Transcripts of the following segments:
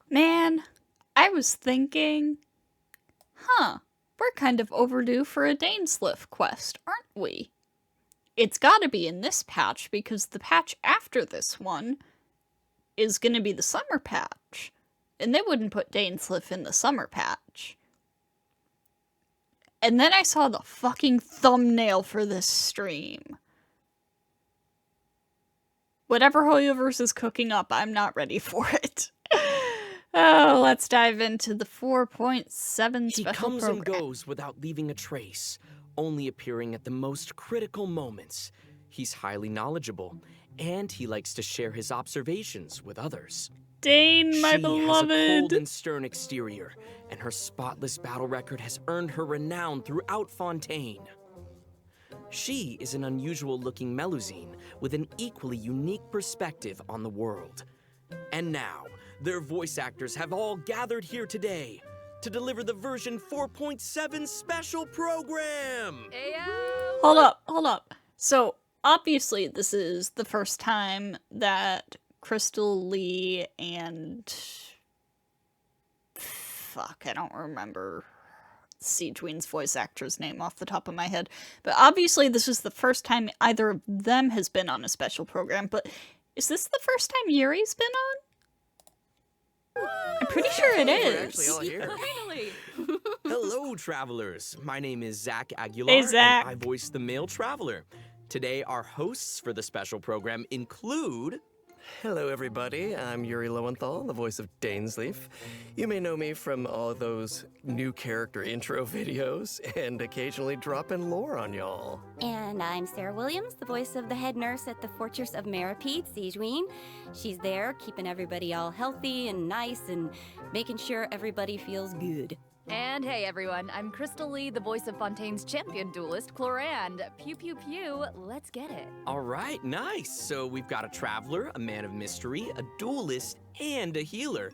Man, I was thinking, we're kind of overdue for a Dainsliff quest, aren't we? It's gotta be in this patch, because the patch after this one is gonna be the summer patch. And they wouldn't put Dainsliff in the summer patch. And then I saw the fucking thumbnail for this stream. Whatever Hoyoverse is cooking up, I'm not ready for it. Oh, let's dive into the 4.7 special He comes program. and goes without leaving a trace, only appearing at the most critical moments. He's highly knowledgeable, and he likes to share his observations with others. Dane, my She beloved. has a cold and stern exterior, and her spotless battle record has earned her renown throughout Fontaine. She is an unusual-looking Melusine with an equally unique perspective on the world. And now, their voice actors have all gathered here today to deliver the version 4.7 special program! Ayo! Hold up. So, obviously, this is the first time that Crystal Lee and... Fuck, I don't remember Siegeween's voice actor's name off the top of my head. But obviously, this is the first time either of them has been on a special program. But is this the first time Yuri's been on? I'm pretty sure it We're actually is. all here. Finally! Hello, travelers. My name is Zach Aguilar, Hey, Zach. and I voice the male traveler. Today, our hosts for the special program include... Hello, everybody. I'm Yuri Lowenthal, the voice of Dainsleif. You may know me from all those new character intro videos and occasionally dropping lore on y'all. And I'm Sarah Williams, the voice of the head nurse at the Fortress of Meripede, Siegeween. She's there keeping everybody all healthy and nice and making sure everybody feels good. And hey everyone, I'm Crystal Lee, the voice of Fontaine's champion duelist, Clorand. Pew pew pew, let's get it. All right, nice. So we've got a traveler, a man of mystery, a duelist, and a healer.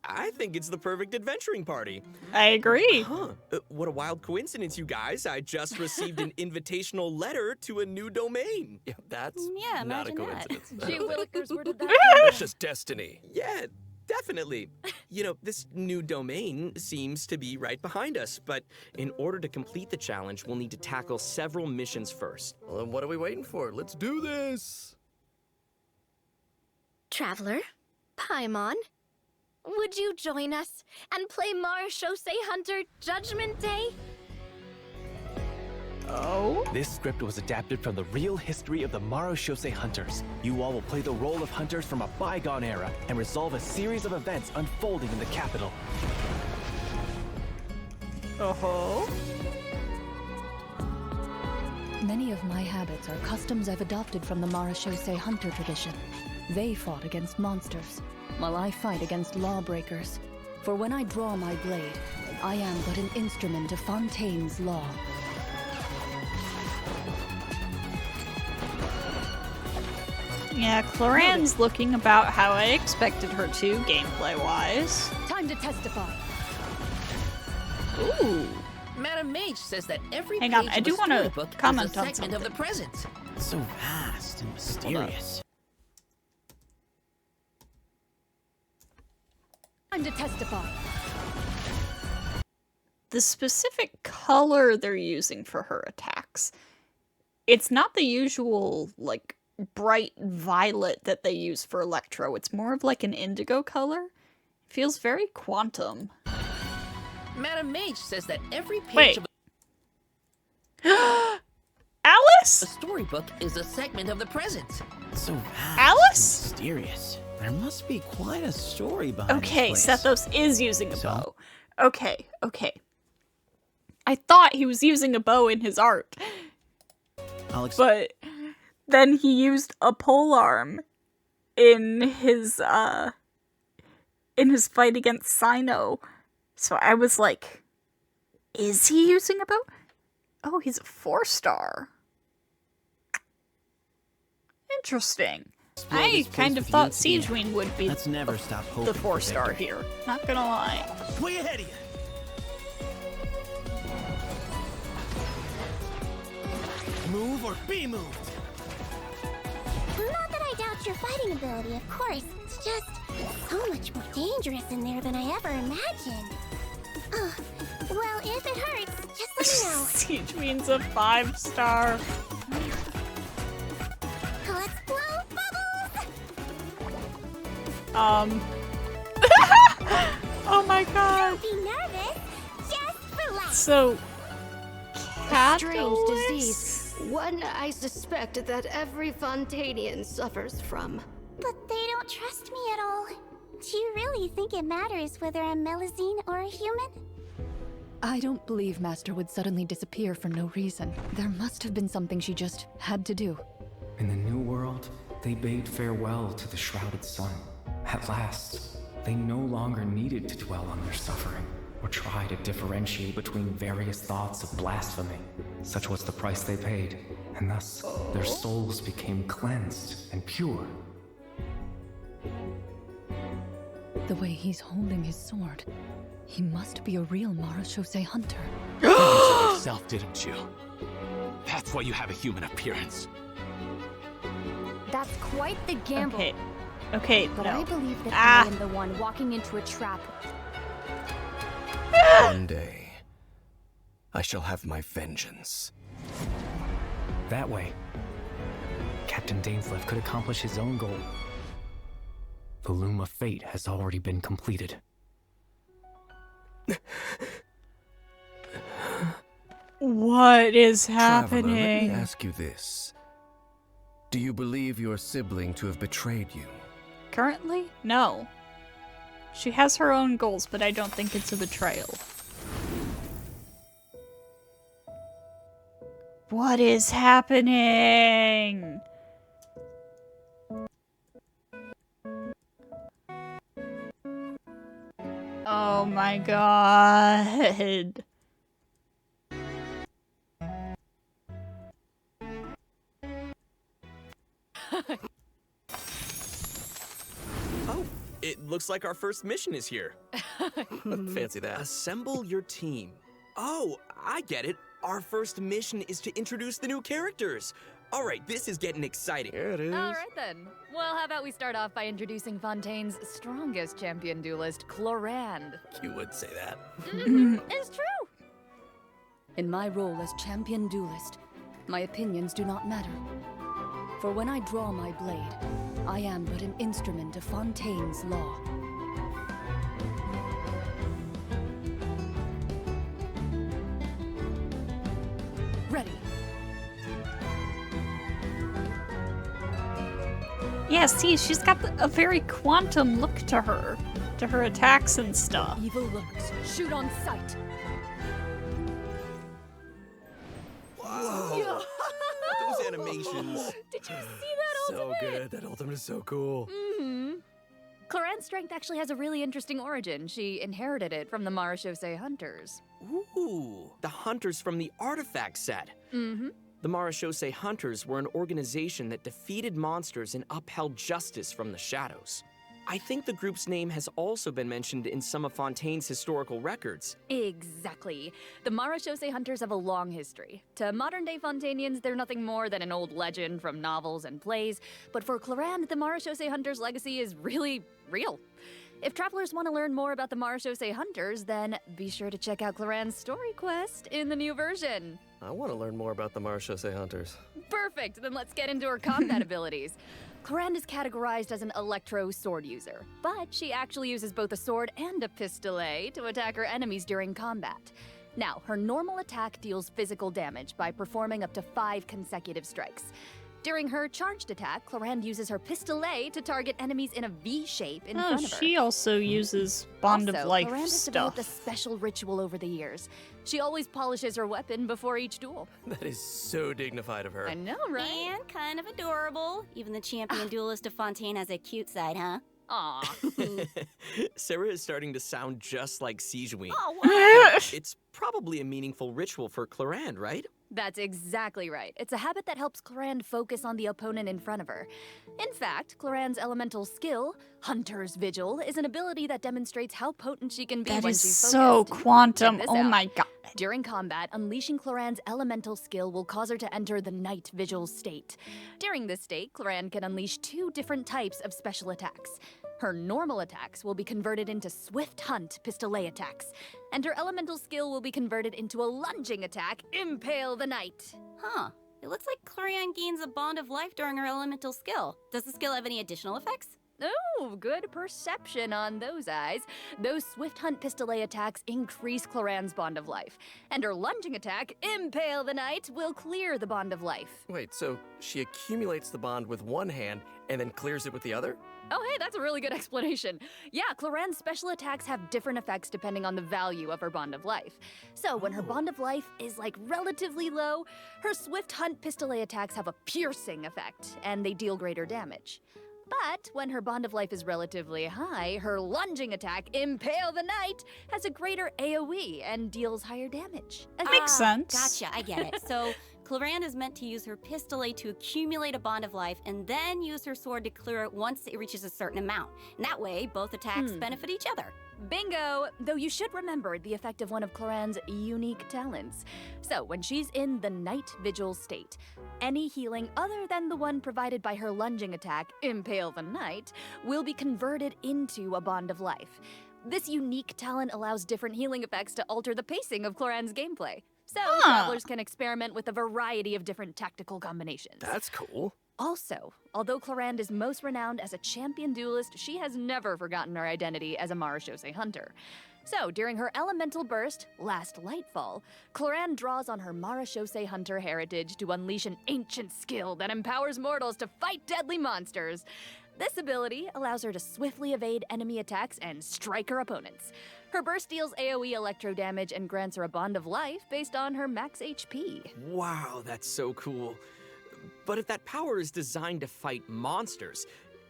I think it's the perfect adventuring party. I agree. Huh. What a wild coincidence, you guys. I just received an invitational letter to a new domain. Yeah, that's Yeah, not a imagine that. coincidence. Gee willikers, where did that That's just destiny. Yeah, definitely. You know, this new domain seems to be right behind us, but in order to complete the challenge, we'll need to tackle several missions first. Well, then what are we waiting for? Let's do this. Traveler, Paimon, would you join us and play Marechaussee Hunter Judgment Day? Oh? This script was adapted from the real history of the Marechaussee Hunters. You all will play the role of hunters from a bygone era and resolve a series of events unfolding in the capital. Oh. Many of my habits are customs I've adopted from the Marechaussee Hunter tradition. They fought against monsters, while I fight against lawbreakers. For when I draw my blade, I am but an instrument of Fontaine's law. Yeah, Clorand's looking about how I expected her to, gameplay-wise. Time to testify. Ooh. Madam Mage says that every Hang page on, I of do a wanna storybook comment is a on segment of the something. present. So vast and mysterious. Time to testify. The specific color they're using for her attacks, it's not the usual, like, bright violet that they use for Electro. It's more of like an indigo color. It feels very quantum. Madam Mage says that every page Wait. of Alice? a storybook is a segment of the present. So vast Alice? and mysterious. There must be quite a story behind Okay, this place. Sethos is using a So? bow. Okay. I thought he was using a bow in his art, but then he used a polearm in his fight against Sino. So I was like, is he using a bow? Oh, he's a 4-star. Interesting. Explore I this place kind of with thought you, Tina. Siegeween would be Let's never stop hoping the for 4-star victory. here. Not gonna lie. Way ahead of you. Move or be moved. Not that I doubt your fighting ability, of course. It's just so much much more dangerous in there than I ever imagined. Well, if it hurts, just let me know. Siege means a 5-star. Let's blow bubbles! Oh my god. Don't be nervous. Just relax. So, Strange catalyst? disease. One I suspect that every Fontanian suffers from. But they don't trust me at all. Do you really think it matters whether I'm Melusine or a human? I don't believe Master would suddenly disappear for no reason. There must have been something she just had to do. In the new world, they bade farewell to the shrouded sun. At last, they no longer needed to dwell on their suffering, or try to differentiate between various thoughts of blasphemy. Such was the price they paid, and thus their souls became cleansed and pure. The way he's holding his sword, he must be a real Marachose hunter. You said yourself, didn't you? That's why you have a human appearance. That's quite the gamble. Okay, But no. I believe that I am the one walking into a trap. One day, I shall have my vengeance. That way, Captain Dainsleif could accomplish his own goal. The loom of fate has already been completed. What is Traveler, let me happening? ask you this. Do you believe your sibling to have betrayed you? Currently? No. She has her own goals, but I don't think it's a betrayal. What is happening? Oh my god. Oh, it looks like our first mission is here. Fancy that. Assemble your team. Oh, I get it. Our first mission is to introduce the new characters. All right, this is getting exciting. Here it is. All right then. Well, how about we start off by introducing Fontaine's strongest champion duelist, Clorand. You would say that. It's true. In my role as champion duelist, my opinions do not matter. For when I draw my blade, I am but an instrument of Fontaine's law. Ready. Yeah, see, she's got a very quantum look to her attacks and stuff. Evil looks. Shoot on sight. Whoa. Those animations. Did you see that So ultimate? good. That ultimate is so cool. Clorand's strength actually has a really interesting origin. She inherited it from the Marachose hunters. Ooh, the hunters from the artifact set. The Marachose Hunters were an organization that defeated monsters and upheld justice from the shadows. I think the group's name has also been mentioned in some of Fontaine's historical records. Exactly. The Marachose hunters have a long history. To modern-day Fontanians, they're nothing more than an old legend from novels and plays, but for Clorand, the Marachose hunters' legacy is really real. If travelers want to learn more about the Marachose hunters, then be sure to check out Clorand's story quest in the new version. I want to learn more about the Marachose Hunters. Perfect, then let's get into her combat abilities. Clorand is categorized as an electro sword user, but she actually uses both a sword and a pistolet to attack her enemies during combat. Now, her normal attack deals physical damage by performing up to 5 consecutive strikes. During her charged attack, Clorand uses her pistolet to target enemies in a V shape in front of her. She also uses Bond Also, of Life Clorand has developed a stuff. special ritual over the years. She always polishes her weapon before each duel. That is so dignified of her. I know, right? And kind of adorable. Even the champion duelist of Fontaine has a cute side, huh? Aw. Sarah is starting to sound just like Sijuin. Oh, wow. It's probably a meaningful ritual for Clorand, right? That's exactly right. It's a habit that helps Clorand focus on the opponent in front of her. In fact, Clorand's elemental skill, Hunter's Vigil, is an ability that demonstrates how potent she can be That when is she's so focused. quantum. Check this Oh out. my god. During combat, unleashing Clorand's elemental skill will cause her to enter the Night Vigil state. During this state, Clorand can unleash 2 different types of special attacks. Her normal attacks will be converted into Swift Hunt Pistolet attacks, and her elemental skill will be converted into a lunging attack, Impale the Knight. Huh. It looks like Clorian gains a bond of life during her elemental skill. Does the skill have any additional effects? Oh, good perception on those eyes. Those Swift Hunt Pistolet attacks increase Cloran's bond of life, and her lunging attack, Impale the Knight, will clear the bond of life. Wait, so she accumulates the bond with one hand and then clears it with the other? Oh, hey, that's a really good explanation. Yeah, Cloran's special attacks have different effects depending on the value of her bond of life. So when her bond of life is like relatively low, her Swift Hunt Pistolet attacks have a piercing effect, and they deal greater damage. But when her bond of life is relatively high, her lunging attack, Impale the Knight, has a greater AoE and deals higher damage. Makes sense. Gotcha, I get it. So, Cloran is meant to use her pistolet to accumulate a bond of life and then use her sword to clear it once it reaches a certain amount. And that way, both attacks benefit each other. Bingo! Though you should remember the effect of one of Cloran's unique talents. So, when she's in the Night Vigil state, any healing other than the one provided by her lunging attack, Impale the Knight, will be converted into a bond of life. This unique talent allows different healing effects to alter the pacing of Cloran's gameplay. So, travelers can experiment with a variety of different tactical combinations. That's cool. Also, although Cloran is most renowned as a champion duelist, she has never forgotten her identity as a Marashose hunter. So, during her elemental burst, Last Lightfall, Cloran draws on her Marashose hunter heritage to unleash an ancient skill that empowers mortals to fight deadly monsters. This ability allows her to swiftly evade enemy attacks and strike her opponents. Her burst deals AoE electro damage and grants her a bond of life based on her max HP. Wow, that's so cool. But if that power is designed to fight monsters,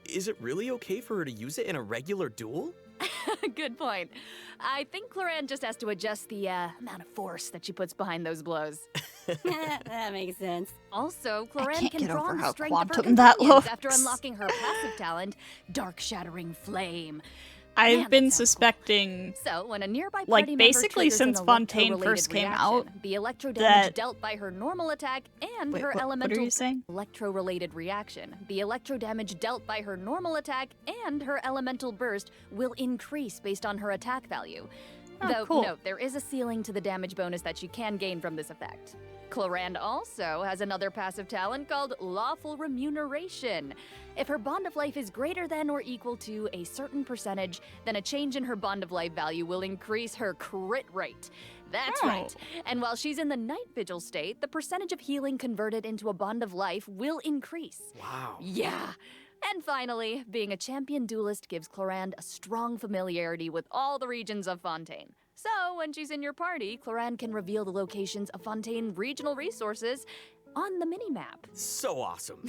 is it really okay for her to use it in a regular duel? Good point. I think Cloran just has to adjust the amount of force that she puts behind those blows. That makes sense. Also, I Cloran can't can get draw over on the how strength of her quantum that companions looks. after unlocking her passive talent, Dark Shattering Flame. I've Man, been that sounds cool. suspecting, So, when a nearby like, party basically member triggers since an Fontaine electro-related first came reaction, out, the electro that- damage dealt by her normal attack and Wait, her what are elemental you saying? electro-related reaction. The electro damage dealt by her normal attack and her elemental burst will increase based on her attack value. Oh, Though, cool. note, there is a ceiling to the damage bonus that she can gain from this effect. Cloran also has another passive talent called Lawful Remuneration. If her bond of life is greater than or equal to a certain percentage, then a change in her bond of life value will increase her crit rate. That's right. And while she's in the Night Vigil state, the percentage of healing converted into a bond of life will increase. Wow. Yeah. And finally, being a champion duelist gives Cloran a strong familiarity with all the regions of Fontaine. So, when she's in your party, Cloran can reveal the locations of Fontaine regional resources on the minimap. So awesome.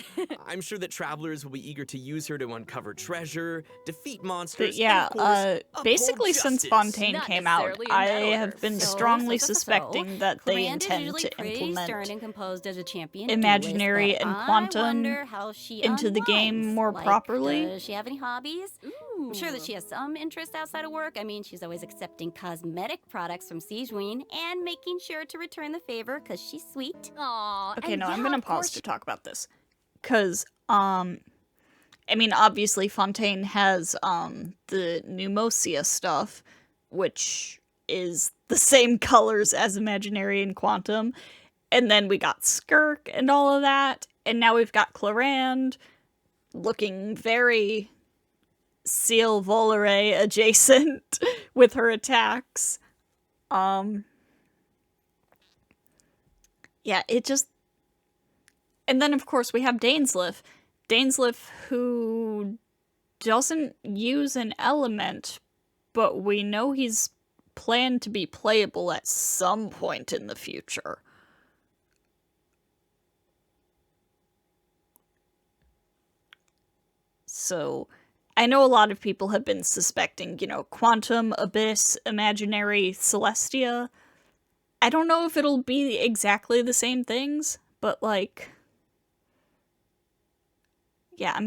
I'm sure that travelers will be eager to use her to uncover treasure, defeat monsters, But yeah, and of course, basically uphold since justice. Fontaine Not came out, necessarily in I that have order. been So, strongly so. suspecting that they Cloran is intend usually to pretty implement stern and composed as a champion imaginary duelist, and but quantum I wonder how she into the game unwinds. more Like, properly. Does she have any hobbies? I'm sure that she has some interest outside of work. I mean, she's always accepting cosmetic products from Sijuin and making sure to return the favor because she's sweet. Aww. Okay, and no, I'm yeah, gonna of pause course to talk about this. Cause, I mean, obviously Fontaine has, the Pneumosia stuff, which is the same colors as Imaginary and Quantum. And then we got Skirk and all of that. And now we've got Clorand looking very Seal Volare adjacent with her attacks. Yeah, it just... And then, of course, we have Dainsleif. Dainsleif, who doesn't use an element, but we know he's planned to be playable at some point in the future. So, I know a lot of people have been suspecting, you know, Quantum, Abyss, Imaginary, Celestia. I don't know if it'll be exactly the same things, but, like... Yeah,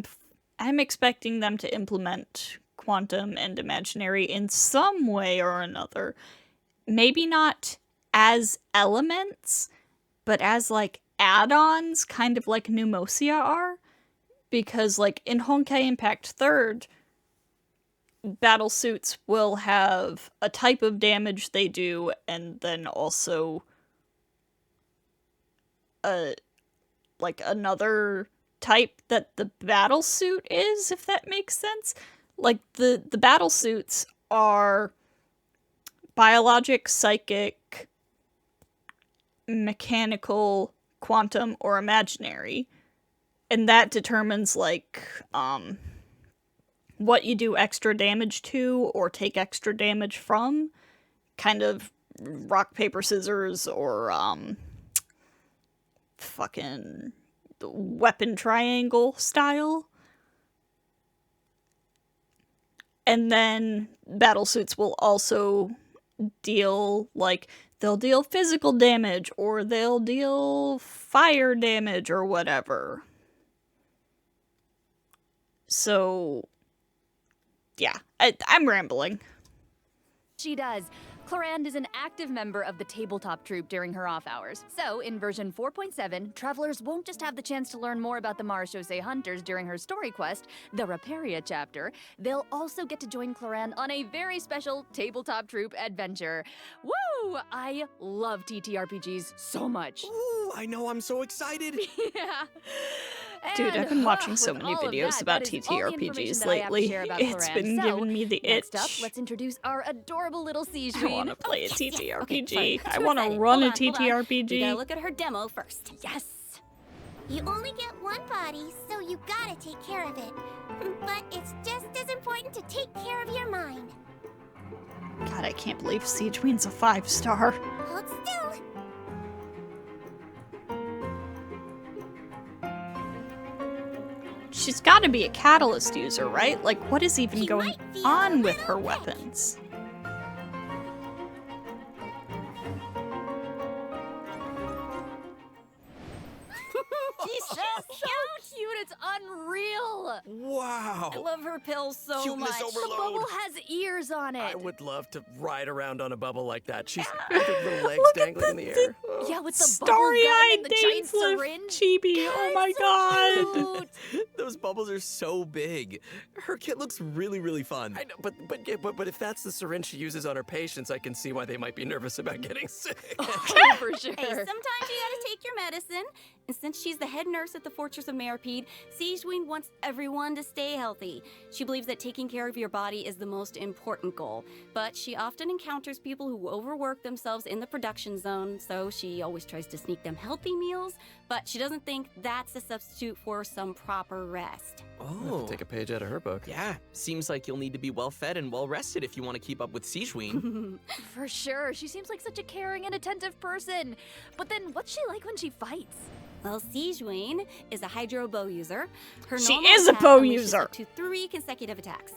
I'm expecting them to implement Quantum and Imaginary in some way or another. Maybe not as elements, but as, like, add-ons, kind of like Pneumosia are. Because, like, in Honkai Impact 3rd, battle suits will have a type of damage they do, and then also another type that the battle suit is, if that makes sense. Like, the battle suits are biologic, psychic, mechanical, quantum, or imaginary. And that determines, like, what you do extra damage to or take extra damage from. Kind of rock, paper, scissors, or, fucking weapon triangle style. And then battlesuits will also deal, like, they'll deal physical damage, or they'll deal fire damage, or whatever. So, yeah, I'm rambling. She does. Clorinde is an active member of the tabletop troupe during her off hours. So, in version 4.7, travelers won't just have the chance to learn more about the Marechaussee Hunters during her story quest, the Raparia chapter, they'll also get to join Clorinde on a very special tabletop troupe adventure. Woo! I love TTRPGs so much. Ooh, I know, I'm so excited. Yeah. Dude, I've been watching so with many all of videos that, about that is all the information TTRPGs that I have to lately. share about It's Clorinde. been So, giving me the itch. Next up, let's introduce our adorable little siege I queen. want to play a Okay, TTRPG. sorry. I want to run a TTRPG. We gotta look at her demo first. Yes. You only get one body, so you gotta take care of it. But it's just as important to take care of your mind. God, I can't believe Siege Queen's a 5-star. Hold still. She's got to be a catalyst user, right? Like, what is even She going might feel on a with little her ready. weapons? She's so cute. It's unreal. Wow. I love her pills so Cuteness much. overload. The bubble has ears on it. I would love to ride around on a bubble like that. She's with her little legs Look at dangling in the air. Oh. Yeah, with the bubble gun Starry-eyed and the giant Dainsliff syringe. chibi. Oh my god. Those bubbles are so big. Her kit looks really, really fun. I know, but if that's the syringe she uses on her patients, I can see why they might be nervous about getting sick. Oh, for sure. Hey, sometimes you gotta take your medicine. And since she's the head nurse at the Fortress of Meripede, Siegeween wants everyone to stay healthy. She believes that taking care of your body is the most important goal. But she often encounters people who overwork themselves in the production zone, so she always tries to sneak them healthy meals, but she doesn't think that's a substitute for some proper rest. I'll have to take a page out of her book. Yeah, seems like you'll need to be well fed and well rested if you want to keep up with Siegeween. For sure. She seems like such a caring and attentive person. But then what's she like when she fights? Well, Siegeween is a hydro bow user. Her She normal is a attack bow unleashes user. up to 3 consecutive attacks.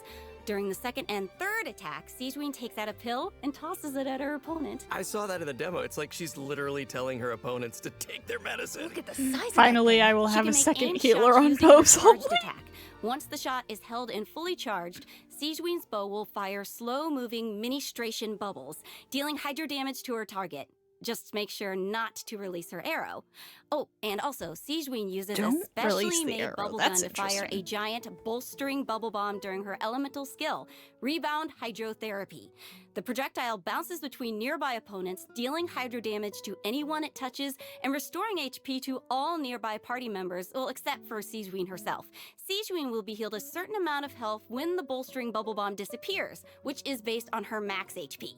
During the second and third attack, Siegeween takes out a pill and tosses it at her opponent. I saw that in the demo. It's like she's literally telling her opponents to take their medicine. Look at the size of that Finally, thing. I will She have can a make second aimed healer shots on using her Bo's. charged attack. Once the shot is held and fully charged, Siegeween's bow will fire slow-moving ministration bubbles, dealing hydro damage to her target. Just make sure not to release her arrow. Oh, and also, Siegeween uses Don't a specially release the made arrow. bubble That's gun to fire a interesting. giant bolstering bubble bomb during her elemental skill, Rebound Hydrotherapy. The projectile bounces between nearby opponents, dealing hydro damage to anyone it touches and restoring HP to all nearby party members, well, except for Siegeween herself. Siegeween will be healed a certain amount of health when the bolstering bubble bomb disappears, which is based on her max HP.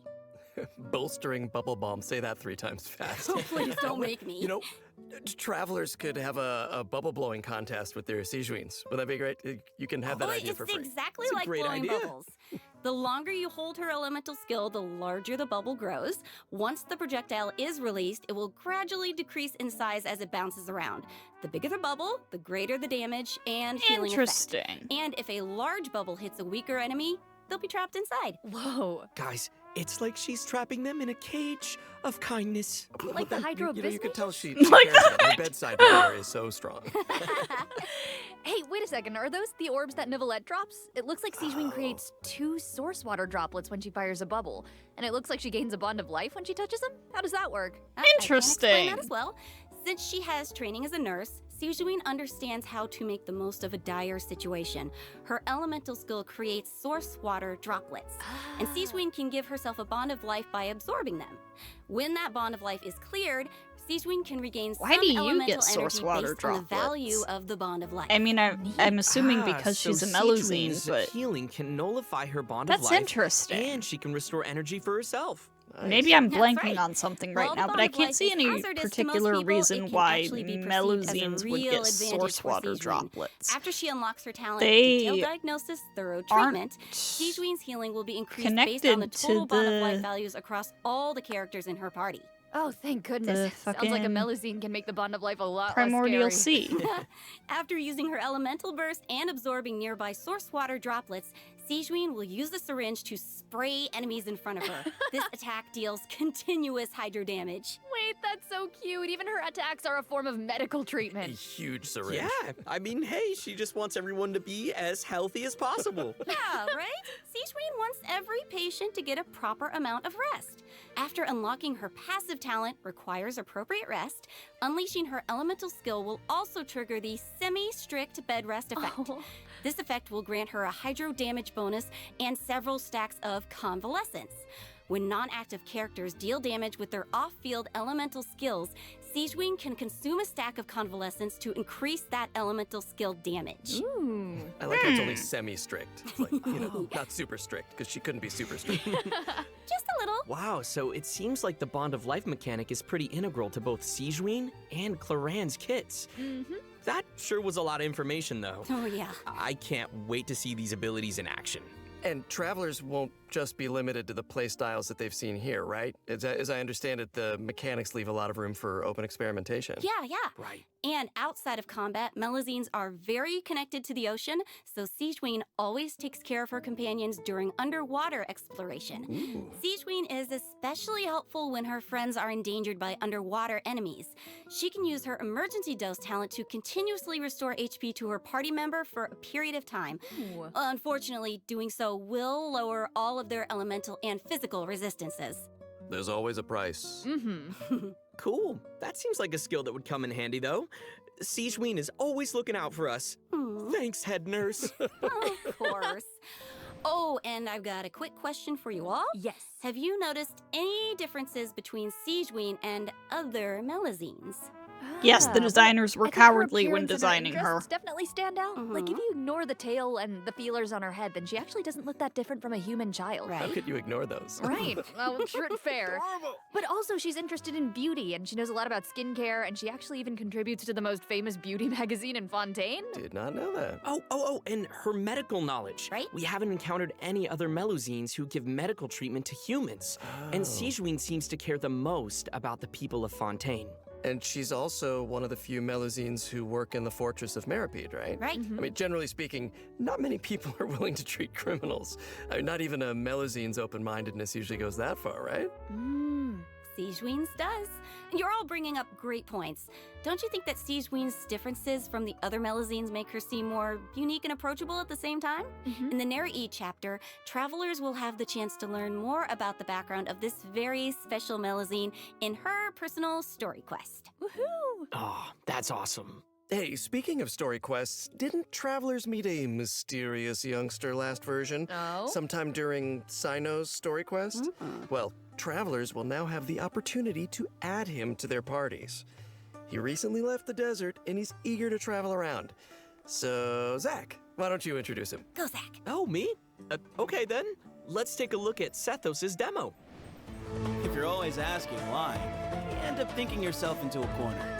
Bolstering bubble bomb. Say that 3 times fast. Oh, please don't make me. You know, travelers could have a bubble blowing contest with their Siegeweens. Would that be great? You can have that Oh, idea it's for free. exactly It's a like great blowing idea. bubbles. The longer you hold her elemental skill, the larger the bubble grows. Once the projectile is released, it will gradually decrease in size as it bounces around. The bigger the bubble, the greater the damage and healing effect. Interesting. And if a large bubble hits a weaker enemy, they'll be trapped inside. Whoa. Guys, it's like she's trapping them in a cage of kindness. Like the hydro You know, you can business? tell she Like cares about it. Her bedside manner is so strong. Hey, wait a second. Are those the orbs that Nivelette drops? It looks like Siegeween creates 2 source water droplets when she fires a bubble. And it looks like she gains a bond of life when she touches them? How does that work? I can explain Interesting. that as well. Since she has training as a nurse, Sijun understands how to make the most of a dire situation. Her elemental skill creates source water droplets, and Sijun can give herself a bond of life by absorbing them. When that bond of life is cleared, Sijun can regain Why some do you elemental get source energy water based on the value droplets? of the bond of life. I mean, I'm assuming because so she's a Melusine, Sijuin's but healing can nullify her bond of that's life. interesting. And she can restore energy for herself. Maybe I'm That's blanking right. on something While right the now, but bond I of can't life see is any hazardous to most particular people, reason it can why actually be perceived as a Melusines would real get advantage source for water Sijun. droplets. After she unlocks her talent, They detailed diagnosis, thorough aren't treatment, Sijuin's healing will be increased based connected on the to total bond of life the- values across all the characters in her party. Oh, thank goodness. The Sounds like a fucking Melusine can make the bond of life a lot Primordial less scary. Sea. After using her elemental burst and absorbing nearby source water droplets, Sijuin will use the syringe to spray enemies in front of her. This attack deals continuous hydro damage. Wait, that's so cute. Even her attacks are a form of medical A treatment. huge syringe. Yeah, I mean, hey, she just wants everyone to be as healthy as possible. Yeah, right? Sijuin wants every patient to get a proper amount of rest. After unlocking her passive talent requires appropriate rest, unleashing her elemental skill will also trigger the semi-strict bed rest effect. Oh. This effect will grant her a hydro damage bonus and several stacks of convalescence. When non-active characters deal damage with their off-field elemental skills, Sijuin can consume a stack of convalescence to increase that elemental skill damage. Ooh. I like how it's only semi-strict. Like, not super strict, because she couldn't be super strict. Just a little. Wow, so it seems like the bond of life mechanic is pretty integral to both Sijuin and Claran's kits. Mm-hmm. That sure was a lot of information, though. Oh, yeah. I can't wait to see these abilities in action. And travelers won't just be limited to the playstyles that they've seen here, right? As I understand it, the mechanics leave a lot of room for open experimentation. Yeah. Right. And outside of combat, Melusines are very connected to the ocean, so Sijuin always takes care of her companions during underwater exploration. Sijuin is especially helpful when her friends are endangered by underwater enemies. She can use her emergency dose talent to continuously restore HP to her party member for a period of time. Ooh. Unfortunately, doing so will lower all of their elemental and physical resistances. There's always a price. Mm-hmm. Cool. That seems like a skill that would come in handy, though. Sijuin is always looking out for us. Thanks, head nurse. Of course. Oh, and I've got a quick question for you all. Yes. Have you noticed any differences between Sijuin and other Melusines? Yes, the designers were I think her cowardly when appearance and designing her. interests definitely stand out. Like, if Mhm. you ignore the tail and the feelers on her head, then she actually doesn't look that different from a human child. How could you ignore those? Right. Well, true and fair. But also, she's interested in beauty, and she knows a lot about skincare, and she actually even contributes to the most famous beauty magazine in Fontaine. Did not know that. Oh, and her medical knowledge. Right. We haven't encountered any other Melusines who give medical treatment to humans. And Sijuin seems to care the most about the people of Fontaine. And she's also one of the few Melusines who work in the Fortress of Meripede, right? Right. I mean, generally speaking, not many people are willing to treat criminals. I mean, not even a Melusine's open-mindedness usually goes that far, right? Sijuin's does. You're all bringing up great points. Don't you think that Sijuin's differences from the other Melusines make her seem more unique and approachable at the same time? In the Neri chapter, travelers will have the chance to learn more about the background of this very special Melusine in her personal story quest. Woohoo! Oh, that's awesome. Hey, speaking of story quests, didn't travelers meet a mysterious youngster last version? Oh? Sometime during Sino's story quest? Well, travelers will now have the opportunity to add him to their parties. He recently left the desert and he's eager to travel around. So, Zach, why don't you introduce him? Go, Zach. Oh, me? Okay then. Let's take a look at Sethos' demo. If you're always asking why, you end up thinking yourself into a corner.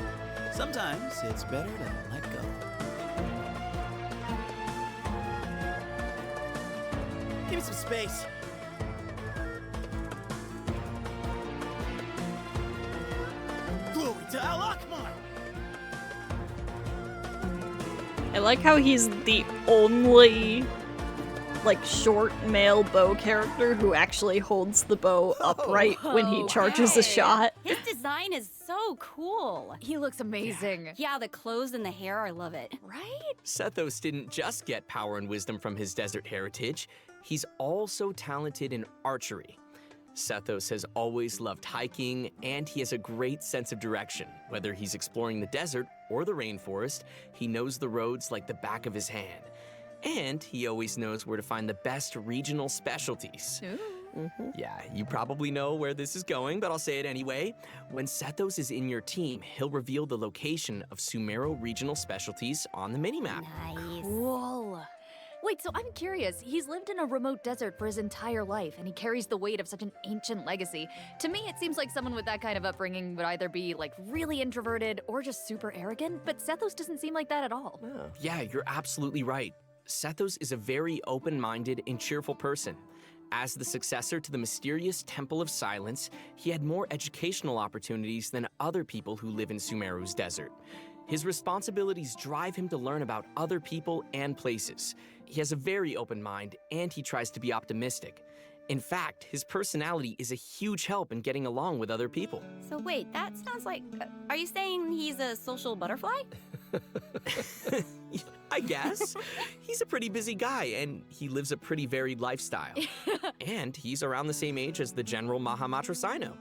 Sometimes it's better to let go. Give me some space. Glory to Al-Akmar! I like how he's the only, short male bow character who actually holds the bow upright when he charges a shot. His design is so cool. He looks amazing. Yeah, the clothes and the hair, I love it. Right? Sethos didn't just get power and wisdom from his desert heritage, he's also talented in archery. Sethos has always loved hiking, and he has a great sense of direction. Whether he's exploring the desert or the rainforest, he knows the roads like the back of his hand. And he always knows where to find the best regional specialties. Yeah, you probably know where this is going, but I'll say it anyway. When Sethos is in your team, he'll reveal the location of Sumeru regional specialties on the minimap. Nice. Cool. Wait, so I'm curious. He's lived in a remote desert for his entire life, and he carries the weight of such an ancient legacy. To me, it seems like someone with that kind of upbringing would either be, like, really introverted or just super arrogant, but Sethos doesn't seem like that at all. Yeah, you're absolutely right. Sethos is a very open-minded and cheerful person. As the successor to the mysterious Temple of Silence, he had more educational opportunities than other people who live in Sumeru's desert. His responsibilities drive him to learn about other people and places. He has a very open mind, and he tries to be optimistic. In fact, his personality is a huge help in getting along with other people. So wait, that sounds like... are you saying he's a social butterfly? I guess. He's a pretty busy guy, and he lives a pretty varied lifestyle. And he's around the same age as the General Mahamatra Sino.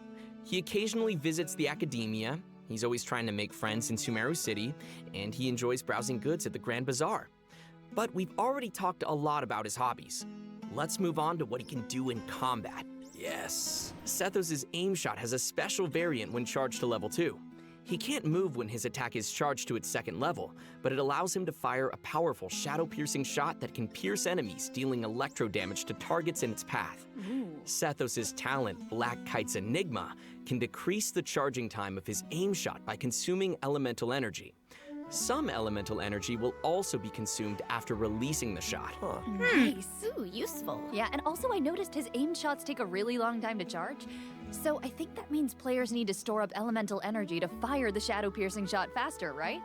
He occasionally visits the academia. He's always trying to make friends in Sumeru City, and he enjoys browsing goods at the Grand Bazaar. But we've already talked a lot about his hobbies. Let's move on to what he can do in combat. Yes. Sethos' aim shot has a special variant when charged to level 2. He can't move when his attack is charged to its second level, but it allows him to fire a powerful shadow-piercing shot that can pierce enemies, dealing electro damage to targets in its path. Sethos' talent, Black Kite's Enigma, can decrease the charging time of his aim shot by consuming elemental energy. Some elemental energy will also be consumed after releasing the shot. Nice. Ooh, useful. Yeah, and also I noticed his aim shots take a really long time to charge. So I think that means players need to store up elemental energy to fire the shadow-piercing shot faster, right?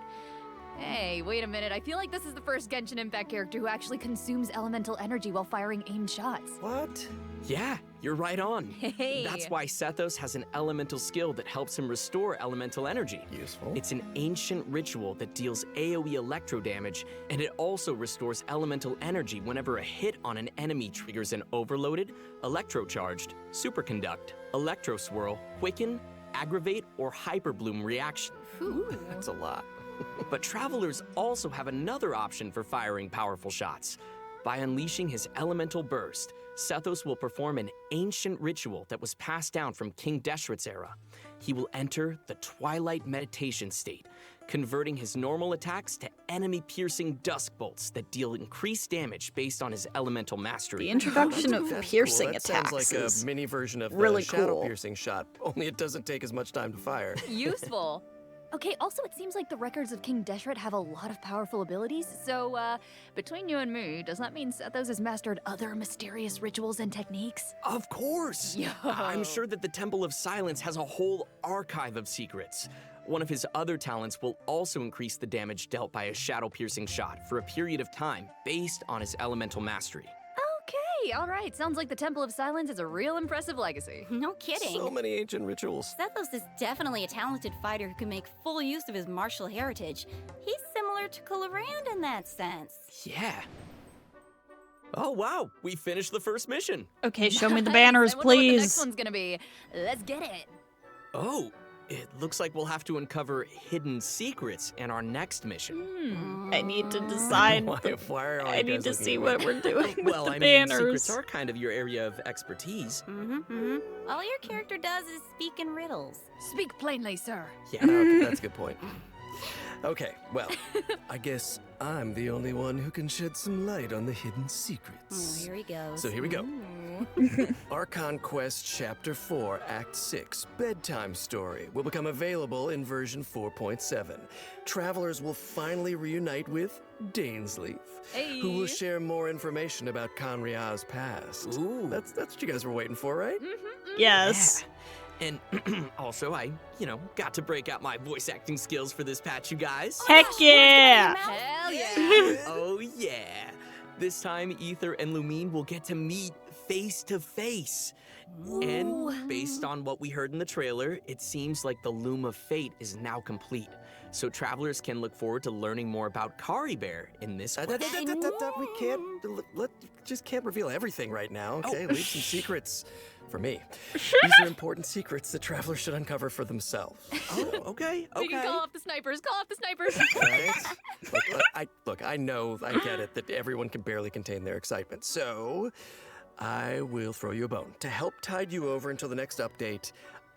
Hey, wait a minute. I feel like this is the first Genshin Impact character who actually consumes elemental energy while firing aimed shots. What? Yeah, you're right on. Hey. That's why Sethos has an elemental skill that helps him restore elemental energy. Useful. It's an ancient ritual that deals AoE electro damage, and it also restores elemental energy whenever a hit on an enemy triggers an overloaded, electrocharged, superconduct, electro swirl, quicken, aggravate, or hyperbloom reaction. That's a lot. But travelers also have another option for firing powerful shots. By unleashing his elemental burst, Sethos will perform an ancient ritual that was passed down from King Deshret's era. He will enter the Twilight Meditation state, converting his normal attacks to enemy-piercing dusk bolts that deal increased damage based on his elemental mastery. The introduction of That's piercing cool. That attacks sounds like is a mini version of really the shadow cool. piercing shot, only it doesn't take as much time to fire. Useful. Okay, also it seems like the records of King Deshret have a lot of powerful abilities, so, between you and me, does that mean Sethos has mastered other mysterious rituals and techniques? Of course! Yo. I'm sure that the Temple of Silence has a whole archive of secrets. One of his other talents will also increase the damage dealt by a shadow-piercing shot for a period of time based on his elemental mastery. Okay, alright, sounds like the Temple of Silence is a real impressive legacy. No kidding. So many ancient rituals. Sethos is definitely a talented fighter who can make full use of his martial heritage. He's similar to Colorand in that sense. Yeah. Oh wow, we finished the first mission. Okay, show me the Nice, banners, I wonder what the next please. one's gonna be. Let's get it. Oh, it looks like we'll have to uncover hidden secrets in our next mission. I need to decide. Why are all I you need guys to looking see at me? what we're doing with Well, the I mean, banners. secrets are kind of your area of expertise. All your character does is speak in riddles. Speak plainly, sir. Yeah. Okay, that's a good point. Okay, well, I guess I'm the only one who can shed some light on the hidden Oh, secrets. here he goes. So here we go. Archon Quest Chapter 4, Act 6, Bedtime Story will become available in version 4.7. Travelers will finally reunite with Dainsleif, who will share more information about Conria's past. Ooh. That's what you guys were waiting for, right? Yes. And also, I, got to break out my voice acting skills for this patch, you guys. Heck yeah! Hell yeah. Oh yeah. This time, Ether and Lumine will get to meet face to face. And based on what we heard in the trailer, it seems like the Loom of Fate is now complete. So travelers can look forward to learning more about Kari Bear in this quest. We just can't reveal everything right now, okay? Leave some secrets for me. These are important secrets that travelers should uncover for themselves. Oh, okay, We can call off the snipers. Call off the snipers. Right? Look, I know, I get it, that everyone can barely contain their excitement. So, I will throw you a bone. To help tide you over until the next update,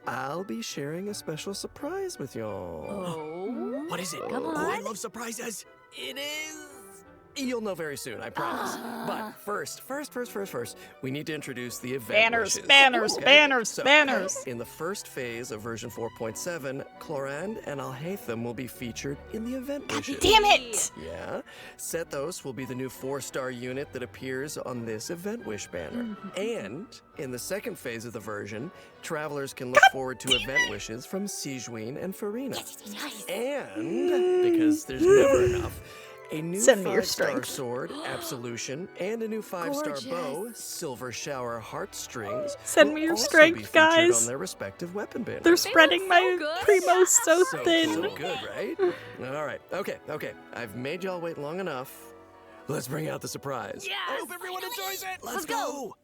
I'll be sharing a special surprise with y'all. Oh. What is it? Come Oh, I on. love surprises. It is. You'll know very soon, I promise. But first, we need to introduce the event Banners, wishes. banners, banners, So, banners. in the first phase of version 4.7, Clorand and Alhaitham will be featured in the event wishes. Damn it! Yeah. Sethos will be the new 4-star unit that appears on this event wish banner. And in the second phase of the version, travelers can look forward to event wishes from Sijuin and Farina. And, because there's never enough, a new Send me your 5-star strength. sword, Absolution, and a new 5-star Gorgeous. bow, Silver Shower Heartstrings. Send will me your also strength, be featured guys. on their respective weapon banners. They're spreading so my good. primos so So thin. good, right? All right. Okay. I've made y'all wait long enough. Let's bring out the surprise. I hope everyone enjoys it. Let's go.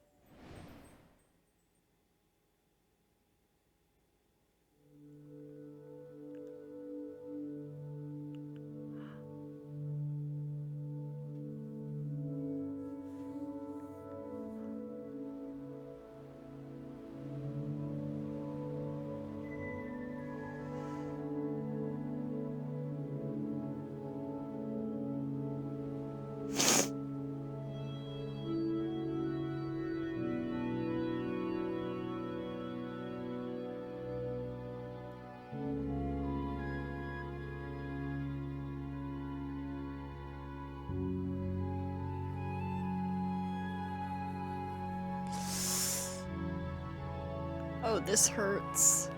Oh, this hurts.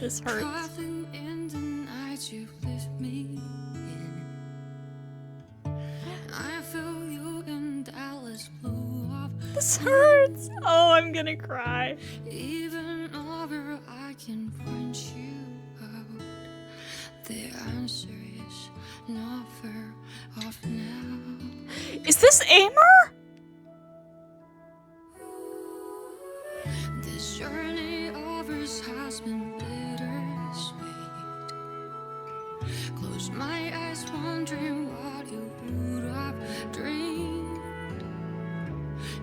This hurts. Crawling in the night you left me in. I feel you in Dallas blew up. This hurts. Oh, I'm gonna cry. Even over I can point you out. The answer is not far off now. Is this AIMER? This journey of ours has been bittersweet. Close my eyes, wondering what you would have dreamed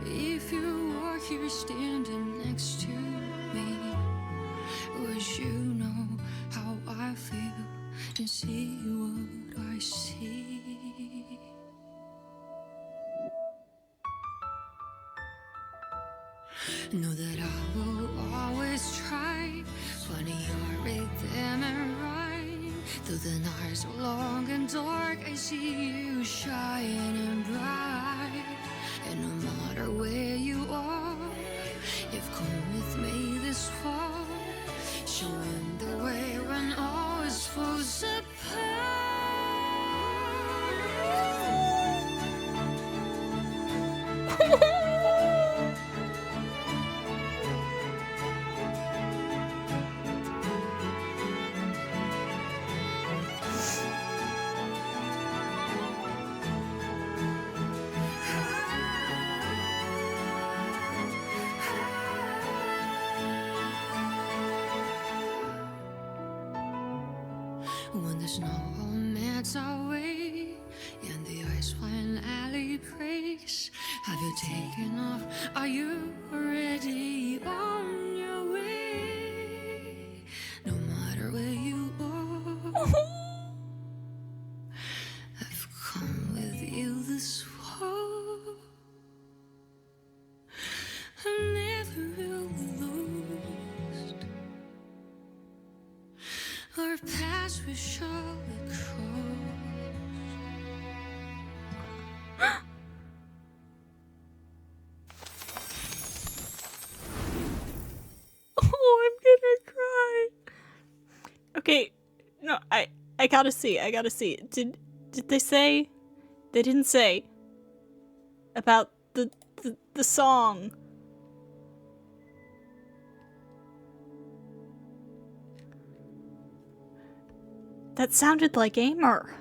if you were here standing next to me. Would you know how I feel and see what I see? Know that I will always try, finding your rhythm and rhyme. Though the nights are long and dark, I see you shining bright. And no matter where you are, you've come with me this far, showing the way when all is falls apart. When the snow melts away and the ice finally breaks, have you taken off? Are you already on your way? No matter where you are, I've come with you this far. I'm never really lost. Our paths we shall cross. Oh, I'm gonna cry. Okay, no, I gotta see. Did they say? They didn't say about the song. That sounded like AIMER.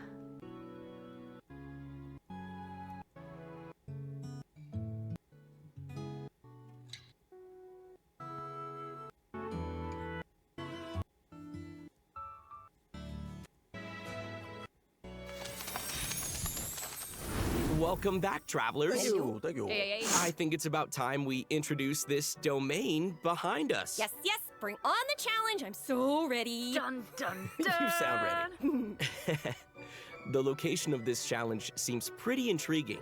Welcome back, travelers. Thank you. Hey. I think it's about time we introduce this domain behind us. Yes, bring on the challenge. I'm so ready. Dun dun You sound ready. The location of this challenge seems pretty intriguing.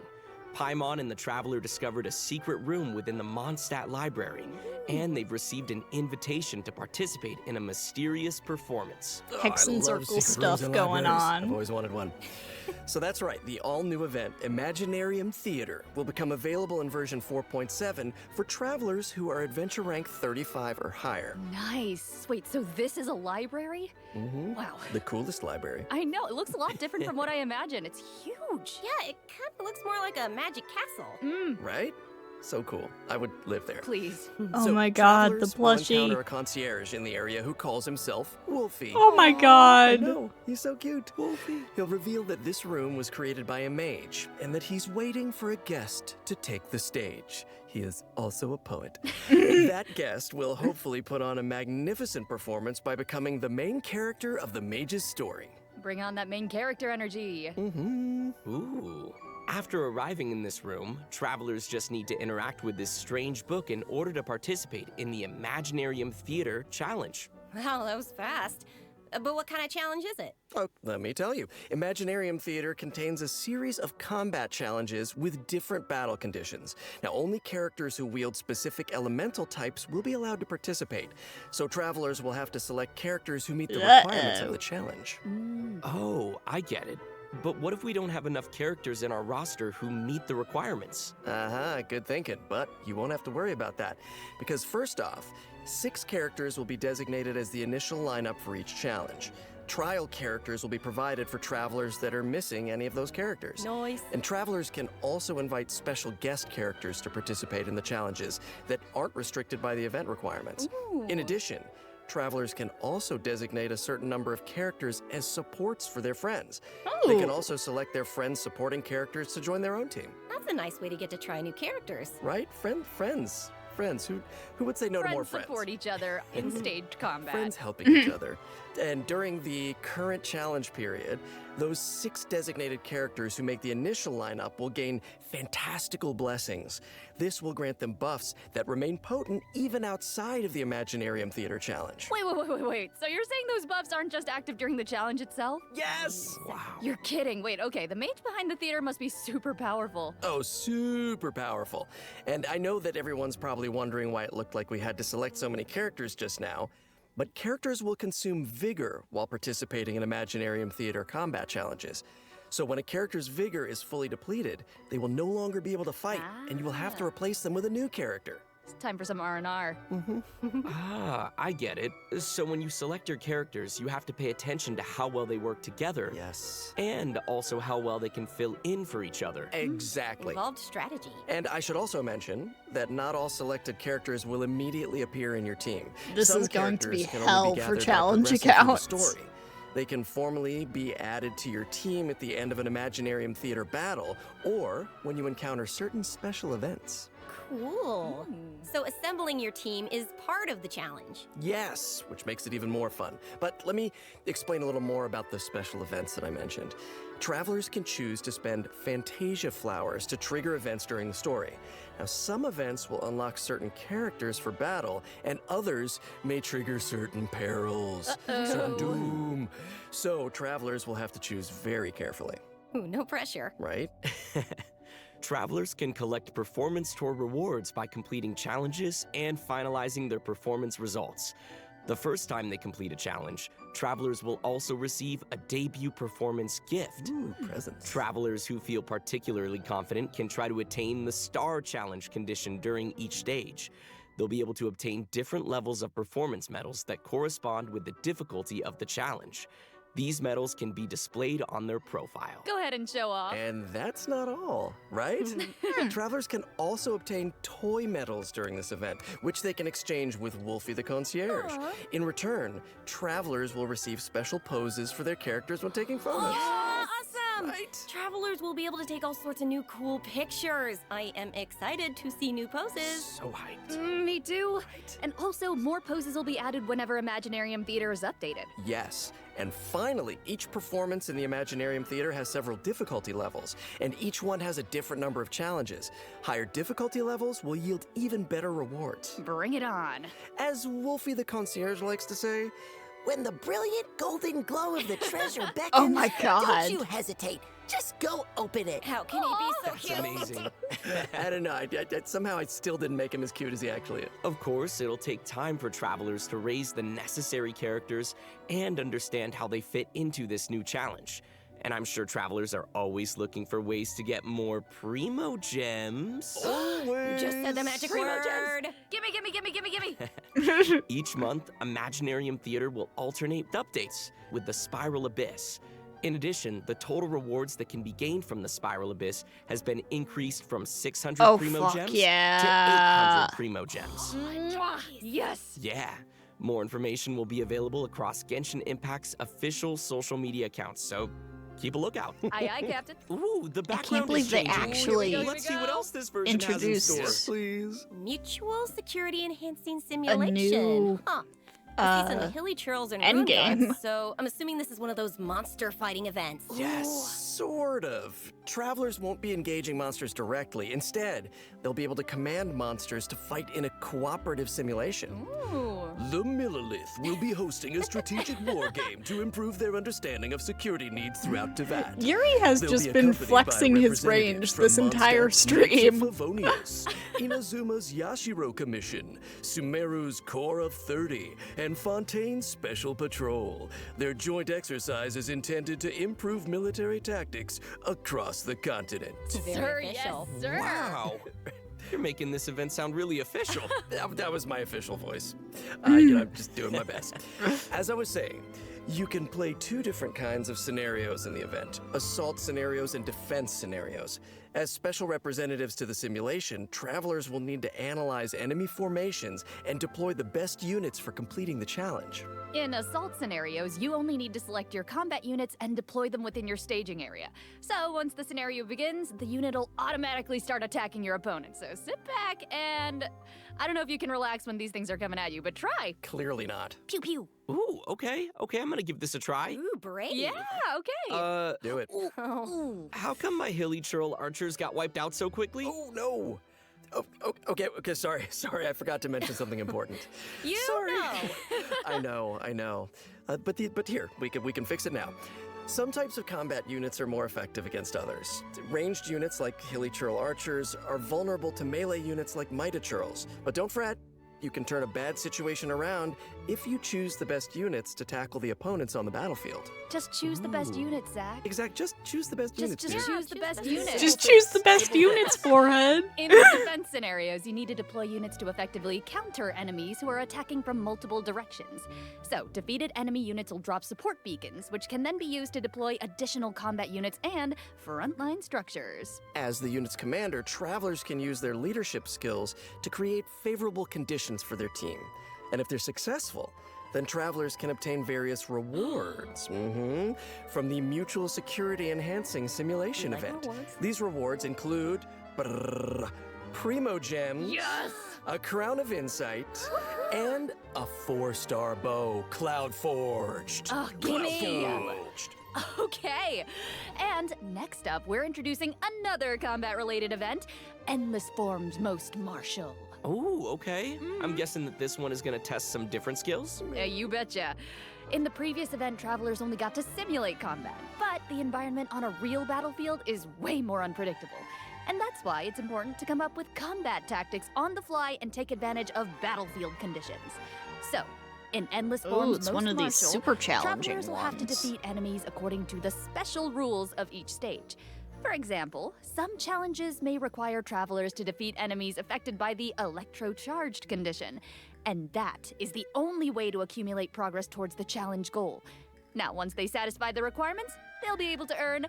Paimon and the Traveler discovered a secret room within the Mondstadt Library, and they've received an invitation to participate in a mysterious performance. Hex and I love circle secret rooms stuff in going libraries. on. I've always wanted one. So that's right, the all-new event, Imaginarium Theater, will become available in version 4.7 for travelers who are adventure rank 35 or higher. Nice. Wait, so this is a library? Mm-hmm. Wow. The coolest library. I know, it looks a lot different from what I imagined. It's huge. Yeah, it kind of looks more like a magic castle. Right? So cool. I would live there. Please. Oh So, my god, the travelers will plushie. encounter a concierge in the area who calls himself Wolfie. Oh my I god. know, he's so cute. Wolfie. He'll reveal that this room was created by a mage and that he's waiting for a guest to take the stage. He is also a poet. That guest will hopefully put on a magnificent performance by becoming the main character of the mage's story. Bring on that main character energy. Ooh. After arriving in this room, travelers just need to interact with this strange book in order to participate in the Imaginarium Theater Challenge. Wow, that was fast. But what kind of challenge is it? Oh, let me tell you. Imaginarium Theater contains a series of combat challenges with different battle conditions. Now, only characters who wield specific elemental types will be allowed to participate, so travelers will have to select characters who meet the requirements of the challenge. Oh, I get it. But what if we don't have enough characters in our roster who meet the requirements? Good thinking, but you won't have to worry about that. Because first off, 6 characters will be designated as the initial lineup for each challenge. Trial characters will be provided for travelers that are missing any of those characters. Nice. And travelers can also invite special guest characters to participate in the challenges that aren't restricted by the event requirements. In addition, travelers can also designate a certain number of characters as supports for their friends. They can also select their friends' supporting characters to join their own team. That's a nice way to get to try new characters. Right? Friends. Who would say no to more friends? Support each other in staged combat. Friends helping each other. And during the current challenge period, those 6 designated characters who make the initial lineup will gain fantastical blessings. This will grant them buffs that remain potent even outside of the Imaginarium Theater Challenge. Wait. So you're saying those buffs aren't just active during the challenge itself? Yes! Wow. You're kidding. Wait, okay, the mage behind the theater must be super powerful. Oh, super powerful. And I know that everyone's probably wondering why it looked like we had to select so many characters just now, but characters will consume vigor while participating in Imaginarium Theater combat challenges. So when a character's vigor is fully depleted, they will no longer be able to fight, and you will have to replace them with a new character. It's time for some R&R. I get it. So when you select your characters, you have to pay attention to how well they work together. Yes. And also how well they can fill in for each other. Exactly. Involved strategy. And I should also mention that not all selected characters will immediately appear in your team. This Some is going to be characters can only hell be for gathered by challenge progressing through the accounts. story. They can formally be added to your team at the end of an Imaginarium Theater battle, or when you encounter certain special events. Cool. So assembling your team is part of the challenge. Yes, which makes it even more fun. But let me explain a little more about the special events that I mentioned. Travelers can choose to spend Fantasia flowers to trigger events during the story. Now, some events will unlock certain characters for battle, and others may trigger certain perils, certain doom. So, travelers will have to choose very carefully. Ooh, no pressure. Right? Travelers can collect performance tour rewards by completing challenges and finalizing their performance results. The first time they complete a challenge, travelers will also receive a debut performance gift. Ooh, presents. Travelers who feel particularly confident can try to attain the Star Challenge condition during each stage. They'll be able to obtain different levels of performance medals that correspond with the difficulty of the challenge. These medals can be displayed on their profile. Go ahead and show off. And that's not all, right? Travelers can also obtain toy medals during this event, which they can exchange with Wolfie the Concierge. In return, travelers will receive special poses for their characters when taking photos. Awesome! awesome! Right? Travelers will be able to take all sorts of new cool pictures. I am excited to see new poses. So hyped. Me too. And also, more poses will be added whenever Imaginarium Theater is updated. Yes, and finally, each performance in the Imaginarium Theater has several difficulty levels, and each one has a different number of challenges. Higher difficulty levels will yield even better rewards. Bring it on. As Wolfie the concierge likes to say, When the brilliant golden glow of the treasure beckons, Oh my God. don't you hesitate. Just go open it. How can he be so That's cute? amazing. I don't know, somehow I still didn't make him as cute as he actually is. Of course, it'll take time for travelers to raise the necessary characters and understand how they fit into this new challenge. And I'm sure travelers are always looking for ways to get more primo gems. You just said the magic word. Gimme. Each month, Imaginarium Theater will alternate updates with the Spiral Abyss. In addition, the total rewards that can be gained from the Spiral Abyss has been increased from 600 Oh, primo fuck gems yeah. to 800 primo gems. Yes. Yeah. More information will be available across Genshin Impact's official social media accounts, so keep a lookout. Aye, Captain. Ooh, the I background can't believe is they changing. actually Let's see what else this version has in introduced store. Please. Mutual security enhancing a simulation. new Huh. I see some hilly churls and ruin endgame. guards, so I'm assuming this is one of those monster fighting events. Yes, sort of. Travelers won't be engaging monsters directly. Instead, they'll be able to command monsters to fight in a cooperative simulation. The Millilith will be hosting a strategic war game to improve their understanding of security needs throughout Teyvat. Yuri has They'll just be been accompanied by flexing his range representatives from this entire Mondstadt's stream. Favonius, Inazuma's Yashiro Commission, Sumeru's Corps of 30, and Fontaine's Special Patrol. Their joint exercise is intended to improve military tactics across the continent. Sir, yes, sir. Wow. You're making this event sound really official. That was my official voice. I'm just doing my best. As I was saying, you can play two different kinds of scenarios in the event: assault scenarios and defense scenarios. As special representatives to the simulation, travelers will need to analyze enemy formations and deploy the best units for completing the challenge. In assault scenarios, you only need to select your combat units and deploy them within your staging area. So once the scenario begins, the unit will automatically start attacking your opponent. So sit back and... I don't know if you can relax when these things are coming at you, but try. Clearly not. Pew pew. Ooh, okay, I'm gonna give this a try. Ooh, brave. Yeah, okay. Do it. Ooh. How come my hilly churl archers got wiped out so quickly? Oh, no. Okay, sorry, I forgot to mention something important. You Sorry. know. I know. But here, we can fix it now. Some types of combat units are more effective against others. Ranged units like hilly churl archers are vulnerable to melee units like Mida churls. But don't fret, you can turn a bad situation around if you choose the best units to tackle the opponents on the battlefield. Just choose the best units, Zach. Exact, just choose the best units, Just dude. choose the best units. Just choose the best units, forehead. In defense scenarios, you need to deploy units to effectively counter enemies who are attacking from multiple directions. So, defeated enemy units will drop support beacons, which can then be used to deploy additional combat units and frontline structures. As the unit's commander, travelers can use their leadership skills to create favorable conditions for their team. And if they're successful, then travelers can obtain various rewards from the Mutual Security Enhancing Simulation event. These rewards include Primo Gems, a Crown of Insight, and a 4-star bow, Cloud Forged. Oh, gimme! Okay, and next up, we're introducing another combat-related event, Endless Forms Most Martial. Oh, okay. I'm guessing that this one is gonna test some different skills? Yeah, you betcha. In the previous event, travelers only got to simulate combat, but the environment on a real battlefield is way more unpredictable. And that's why it's important to come up with combat tactics on the fly and take advantage of battlefield conditions. So, in Endless Forms it's Most one of these Martial, super challenging travelers will have to ones. defeat enemies according to the special rules of each stage. For example, some challenges may require travelers to defeat enemies affected by the electrocharged condition, and that is the only way to accumulate progress towards the challenge goal. Now, once they satisfy the requirements, they'll be able to earn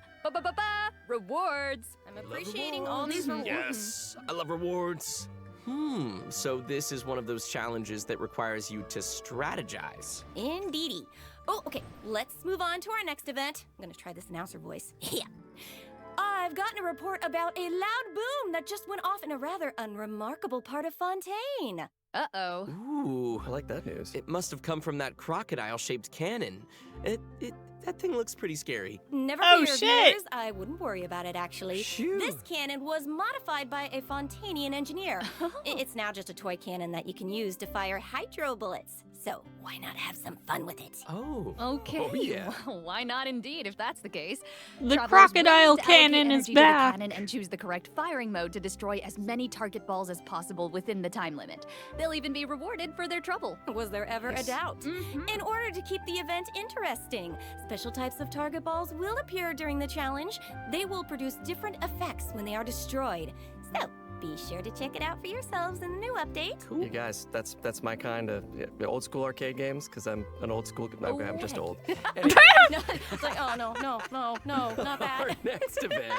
rewards. I'm appreciating all these rewards. Yes, I love rewards. So this is one of those challenges that requires you to strategize. Indeedy. Oh, okay. Let's move on to our next event. I'm gonna try this announcer voice. Yeah. I've gotten a report about a loud boom that just went off in a rather unremarkable part of Fontaine. Uh-oh. Ooh, I like that news. it must have come from that crocodile-shaped cannon. That thing looks pretty scary. Never Oh, fear, shit. viewers. I wouldn't worry about it, actually. Phew. This cannon was modified by a Fontanian engineer. It's now just a toy cannon that you can use to fire hydro bullets. So why not have some fun with it? Oh. Okay. Oh, yeah. Well, why not indeed, if that's the case? The Travelers will crocodile need to allocate cannon is energy to the back. cannon and choose the correct firing mode to destroy as many target balls as possible within the time limit. They'll even be rewarded for their trouble. Was there ever a doubt? Mhm. In order to keep the event interesting, special types of target balls will appear during the challenge. They will produce different effects when they are destroyed. So, be sure to check it out for yourselves in the new update. You guys, that's my kind of old school arcade games, because I'm an old school. No, I'm just old. Anyway, No, it's like, oh, no, not that. our next event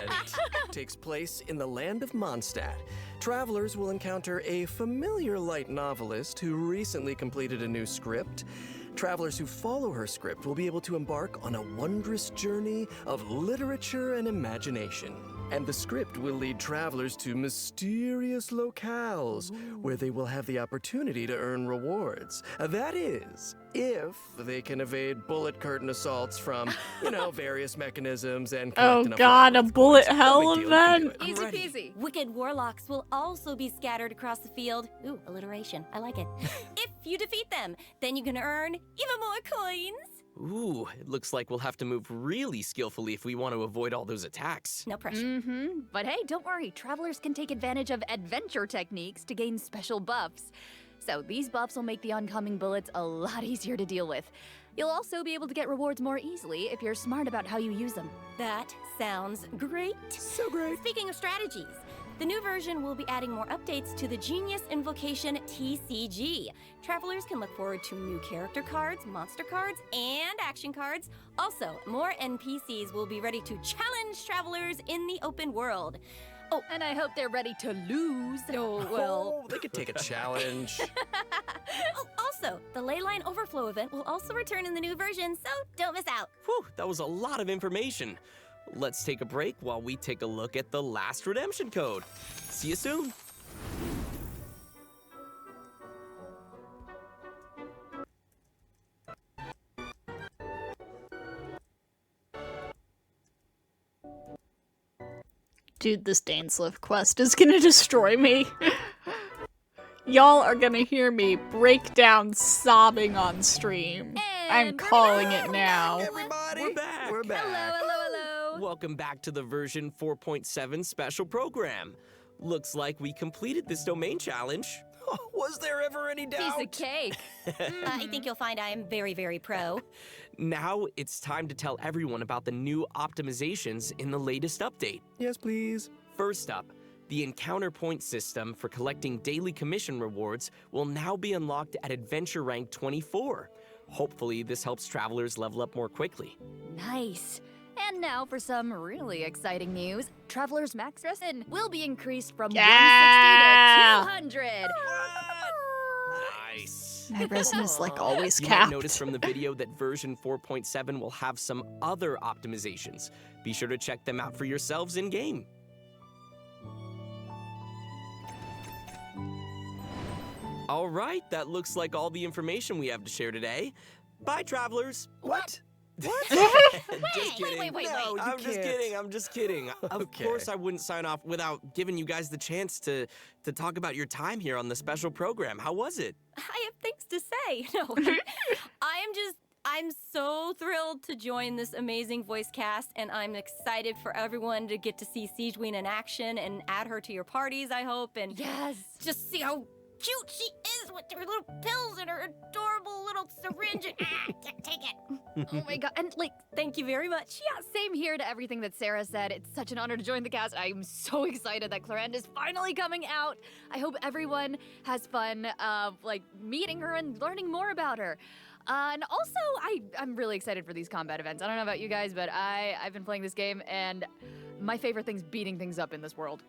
takes place in the land of Mondstadt. Travelers will encounter a familiar light novelist who recently completed a new script. Travelers who follow her script will be able to embark on a wondrous journey of literature and imagination. And the script will lead travelers to mysterious locales where they will have the opportunity to earn rewards. That is, if they can evade bullet curtain assaults from, various mechanisms and collect Oh enough god, a rewards bullet points. No hell big deal, you can do event? it. Easy ready. peasy. Wicked warlocks will also be scattered across the field. Ooh, alliteration. I like it. If you defeat them, then you can earn even more coins. Ooh, it looks like we'll have to move really skillfully if we want to avoid all those attacks. No pressure. Mm-hmm. But hey, don't worry. Travelers can take advantage of adventure techniques to gain special buffs. So these buffs will make the oncoming bullets a lot easier to deal with. You'll also be able to get rewards more easily if you're smart about how you use them. That sounds great. So great. Speaking of strategies, the new version will be adding more updates to the Genius Invocation TCG. Travelers can look forward to new character cards, monster cards, and action cards. Also, more NPCs will be ready to challenge travelers in the open world. Oh, and I hope they're ready to lose. Oh, well. Oh, they could take a challenge. Oh, also, the Leyline Overflow event will also return in the new version, so don't miss out. Whew, that was a lot of information. Let's take a break while we take a look at the last redemption code. See you soon. Dude, this Dainsliff quest is gonna destroy me. Y'all are gonna hear me break down sobbing on stream. I'm And calling it now. Everybody, We're back. We're back. Hello. Welcome back to the version 4.7 special program. Looks like we completed this domain challenge. Was there ever any doubt? Piece of cake. I think you'll find I am very, very pro. Now it's time to tell everyone about the new optimizations in the latest update. Yes, please. First up, the encounter point system for collecting daily commission rewards will now be unlocked at adventure rank 24. Hopefully, this helps travelers level up more quickly. Nice. And now for some really exciting news. Traveler's max resin will be increased from Yeah. 160 to 200. Nice. My resin is like always You might capped. notice from the video that version 4.7 will have some other optimizations. Be sure to check them out for yourselves in-game. All right, that looks like all the information we have to share today. Bye, travelers. What? Just kidding. wait. No, you I'm just can't. kidding. I'm just kidding. Of Okay. course, I wouldn't sign off without giving you guys the chance to talk about your time here on the special program. How was it? I have things to say. No, I'm so thrilled to join this amazing voice cast, and I'm excited for everyone to get to see Siegeween in action and add her to your parties, I hope, and Yes. just see how cute she is with her little pills and her adorable little syringe. Take it. Oh my god. And Thank you very much. yeah, same here to everything that Sarah said. It's such an honor to join the cast. I'm so excited that Clarenda is finally coming out. I hope everyone has fun meeting her and learning more about her. And also, I'm really excited for these combat events. I don't know about you guys, but I've been playing this game, and my favorite thing's beating things up in this world.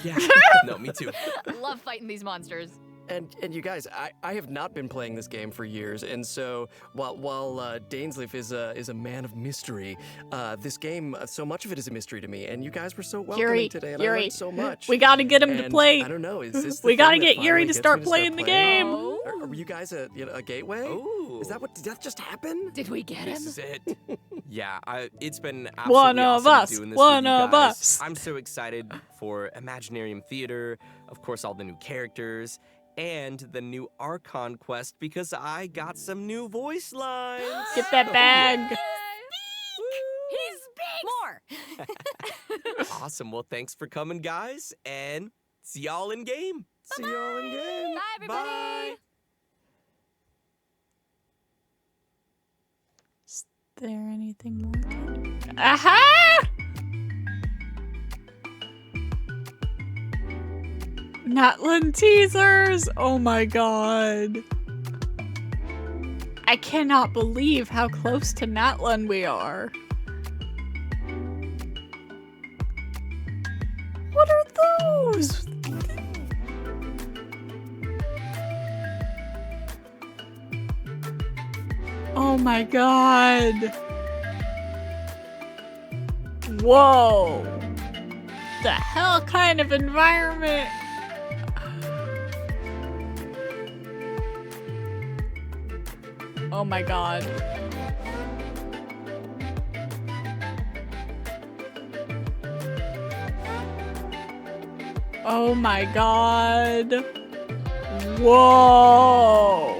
Yeah. No, me too. Love fighting these monsters. And you guys, I have not been playing this game for years, and so while Dainsleif is a man of mystery, this game, so much of it is a mystery to me. And you guys were so welcoming today, and I learned so much. We gotta get him to play. I don't know. Is this the we gotta thing that get finally Yuri to gets start me playing the game. Are you guys a gateway? Ooh. Is that what? Did that just happen? Did we get him? This is it. Yeah, it's been One absolutely of awesome us. doing this One with you of guys. us. I'm so excited for Imaginarium Theater, of course, all the new characters, and the new Archon quest because I got some new voice lines. Get that bag. He's big! More! Awesome. Well, thanks for coming, guys, and see y'all in game. See y'all in game. Bye, everybody! Bye. Is there anything more? Aha! Natlan teasers! Oh my god. I cannot believe how close to Natlan we are. What are those? Oh my god. Whoa. The hell kind of environment? Oh my god. Oh my god. Whoa.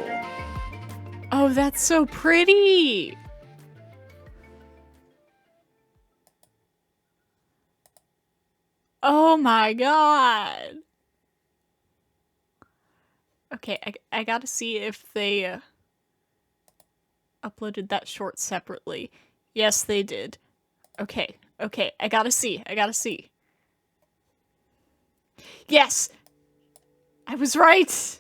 Oh, that's so pretty. Oh my god. Okay, I gotta see if they uploaded that short separately. Yes, they did. Okay, I gotta see. Yes! I was right!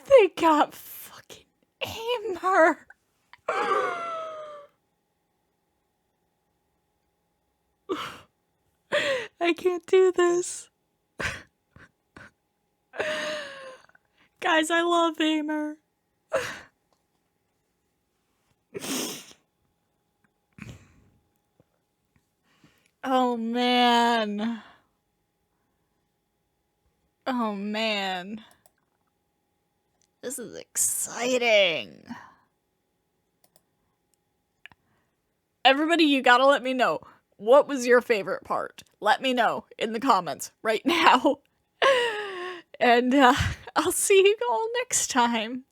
They got fucking AIMER! I can't do this. Guys, I love AIMER. Oh man. Oh man. This is exciting. Everybody, you gotta let me know. What was your favorite part? Let me know in the comments right now. And I'll see you all next time.